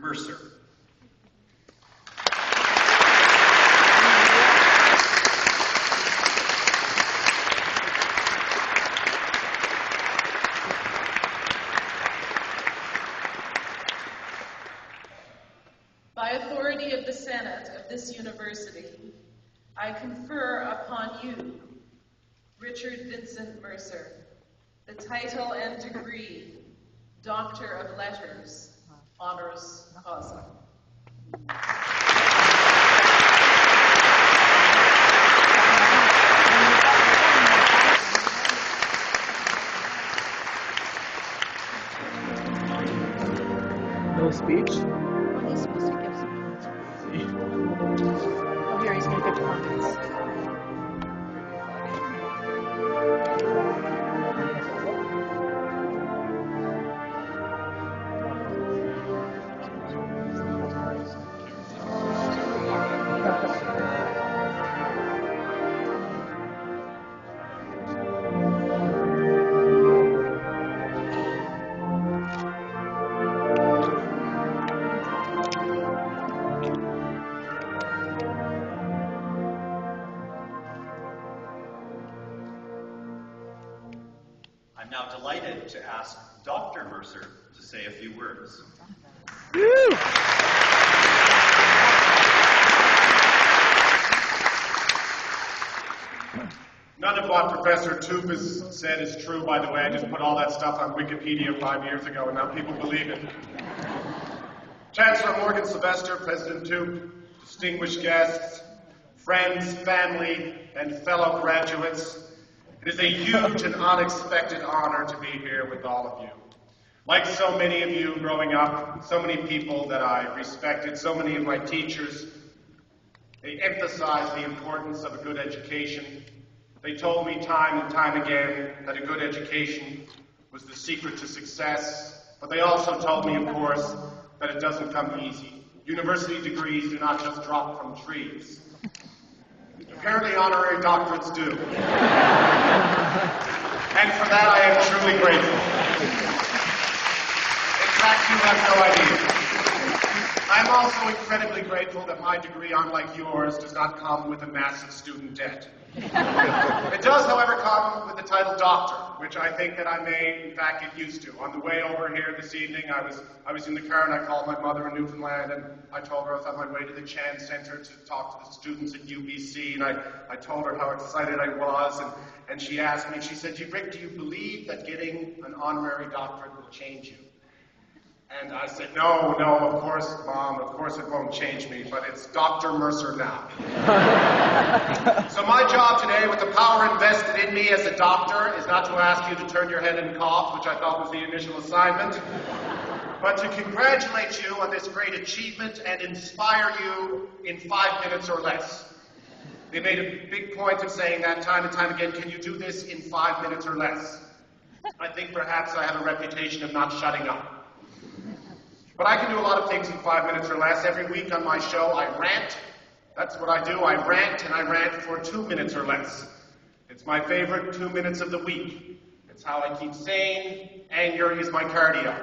Mercer. By authority of the Senate of this university, I confer upon you, Richard Vincent Mercer, the title and degree, Doctor of Letters, honoris causa. No speech? Well, he's supposed to give some comments. Oh, here, he's going to give comments. I'm now delighted to ask Dr. Mercer to say a few words. None of what Professor Toope has said is true, by the way. I just put all that stuff on Wikipedia 5 years ago, and now people believe it. Chancellor Morgan Sylvester, President Toope, distinguished guests, friends, family, and fellow graduates, it is a huge and unexpected honor to be here with all of you. Like so many of you growing up, so many people that I respected, so many of my teachers, they emphasized the importance of a good education. They told me time and time again that a good education was the secret to success, but they also told me, of course, that it doesn't come easy. University degrees do not just drop from trees. Apparently honorary doctorates do. And for that I am truly grateful. In fact, you have no idea. I'm also incredibly grateful that my degree, unlike yours, does not come with a massive student debt. It does, however, come with the title doctor, which I think that I may, in fact, get used to. On the way over here this evening, I was in the car and I called my mother in Newfoundland and I told her I was on my way to the Chan Center to talk to the students at UBC, and I told her how excited I was, and she asked me, she said, Rick, do you believe that getting an honorary doctorate will change you? And I said, no, of course, Mom, of course it won't change me, but it's Dr. Mercer now. So my job today, with the power invested in me as a doctor, is not to ask you to turn your head and cough, which I thought was the initial assignment, but to congratulate you on this great achievement and inspire you in 5 minutes or less. They made a big point of saying that time and time again, can you do this in 5 minutes or less? I think perhaps I have a reputation of not shutting up. But I can do a lot of things in 5 minutes or less. Every week on my show, I rant. That's what I do. I rant, and I rant for 2 minutes or less. It's my favorite 2 minutes of the week. It's how I keep sane. Anger is my cardio.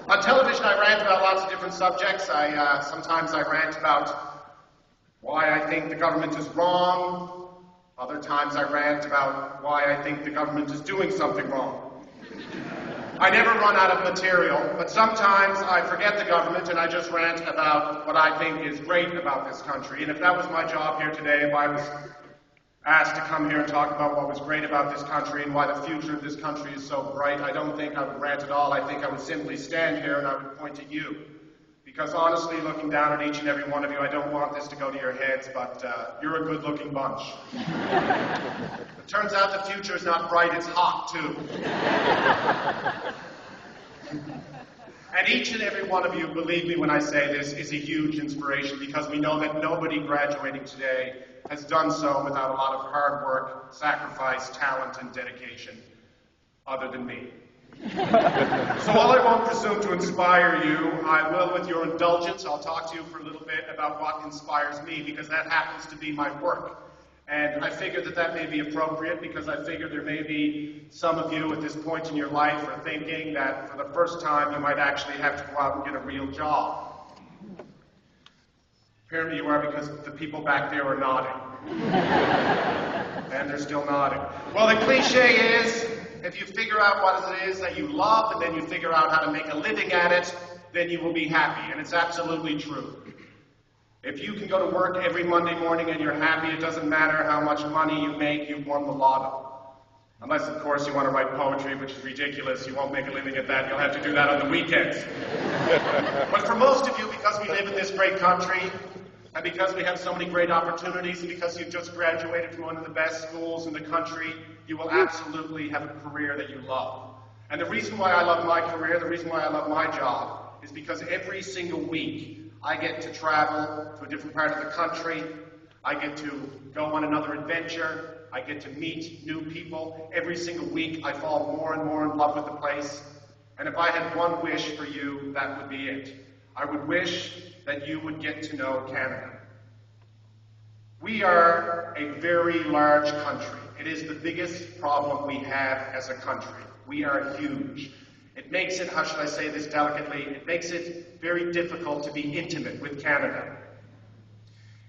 On television, I rant about lots of different subjects. Sometimes I rant about why I think the government is wrong. Other times I rant about why I think the government is doing something wrong. I never run out of material, but sometimes I forget the government and I just rant about what I think is great about this country. And if that was my job here today, if I was asked to come here and talk about what was great about this country and why the future of this country is so bright, I don't think I would rant at all. I think I would simply stand here and I would point at you. Because honestly, looking down at each and every one of you, I don't want this to go to your heads, but you're a good-looking bunch. It turns out the future is not bright, it's hot, too. And each and every one of you, believe me when I say this, is a huge inspiration, because we know that nobody graduating today has done so without a lot of hard work, sacrifice, talent, and dedication, other than me. So while I won't presume to inspire you, I will, with your indulgence, I'll talk to you for a little bit about what inspires me, because that happens to be my work. And I figured that that may be appropriate because I figured there may be some of you at this point in your life are thinking that for the first time you might actually have to go out and get a real job. Apparently you are, because the people back there are nodding. And they're still nodding. Well, the cliche is, if you figure out what it is that you love and then you figure out how to make a living at it, then you will be happy. And it's absolutely true. If you can go to work every Monday morning and you're happy, it doesn't matter how much money you make, you've won the lotto. Unless, of course, you want to write poetry, which is ridiculous. You won't make a living at that. You'll have to do that on the weekends. But for most of you, because we live in this great country, and because we have so many great opportunities, and because you've just graduated from one of the best schools in the country, you will absolutely have a career that you love. And the reason why I love my career, the reason why I love my job, is because every single week I get to travel to a different part of the country. I get to go on another adventure. I get to meet new people. Every single week I fall more and more in love with the place. And if I had one wish for you, that would be it. I would wish that you would get to know Canada. We are a very large country. It is the biggest problem we have as a country. We are huge. It makes it, how should I say this delicately, it makes it very difficult to be intimate with Canada.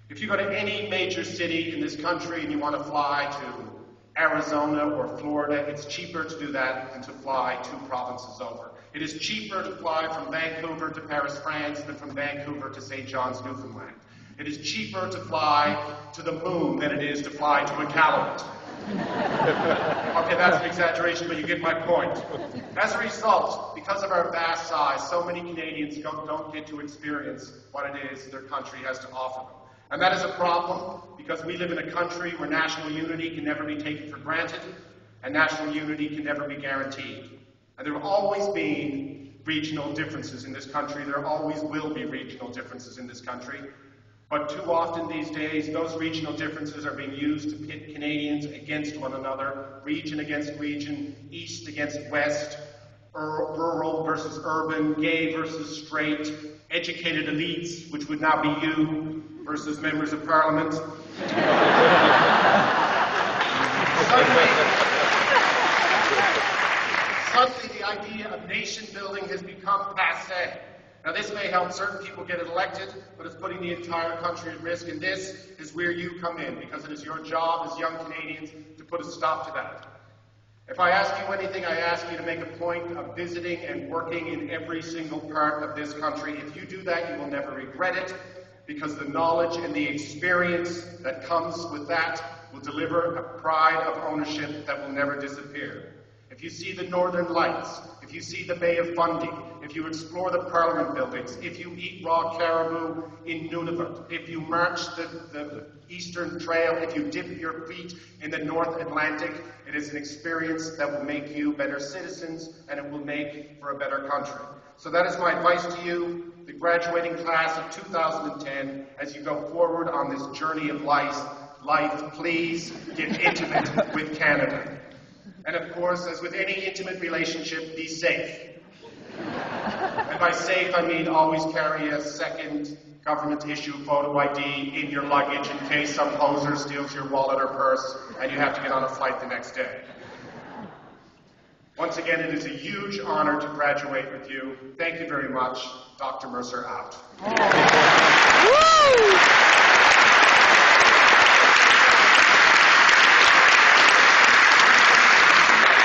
If you go to any major city in this country and you want to fly to Arizona or Florida, it's cheaper to do that than to fly 2 provinces over. It is cheaper to fly from Vancouver to Paris, France, than from Vancouver to St. John's, Newfoundland. It is cheaper to fly to the moon than it is to fly to Iqaluit. Okay, that's an exaggeration, but you get my point. As a result, because of our vast size, so many Canadians don't get to experience what it is their country has to offer them. And that is a problem, because we live in a country where national unity can never be taken for granted, and national unity can never be guaranteed. And there have always been regional differences in this country. There always will be regional differences in this country. But too often these days, those regional differences are being used to pit Canadians against one another, region against region, east against west, rural versus urban, gay versus straight, educated elites, which would now be you, versus members of Parliament. Suddenly the idea of nation building has become passé. Now this may help certain people get elected, but it's putting the entire country at risk, and this is where you come in, because it is your job as young Canadians to put a stop to that. If I ask you anything, I ask you to make a point of visiting and working in every single part of this country. If you do that, you will never regret it, because the knowledge and the experience that comes with that will deliver a pride of ownership that will never disappear. If you see the Northern Lights, if you see the Bay of Fundy, if you explore the Parliament buildings, if you eat raw caribou in Nunavut, if you march the Eastern Trail, if you dip your feet in the North Atlantic, it is an experience that will make you better citizens, and it will make for a better country. So that is my advice to you, the graduating class of 2010, as you go forward on this journey of life, please get intimate with Canada. And of course, as with any intimate relationship, be safe. And by safe, I mean always carry a second government-issue photo ID in your luggage in case some poser steals your wallet or purse and you have to get on a flight the next day. Once again, it is a huge honor to graduate with you. Thank you very much. Dr. Mercer out.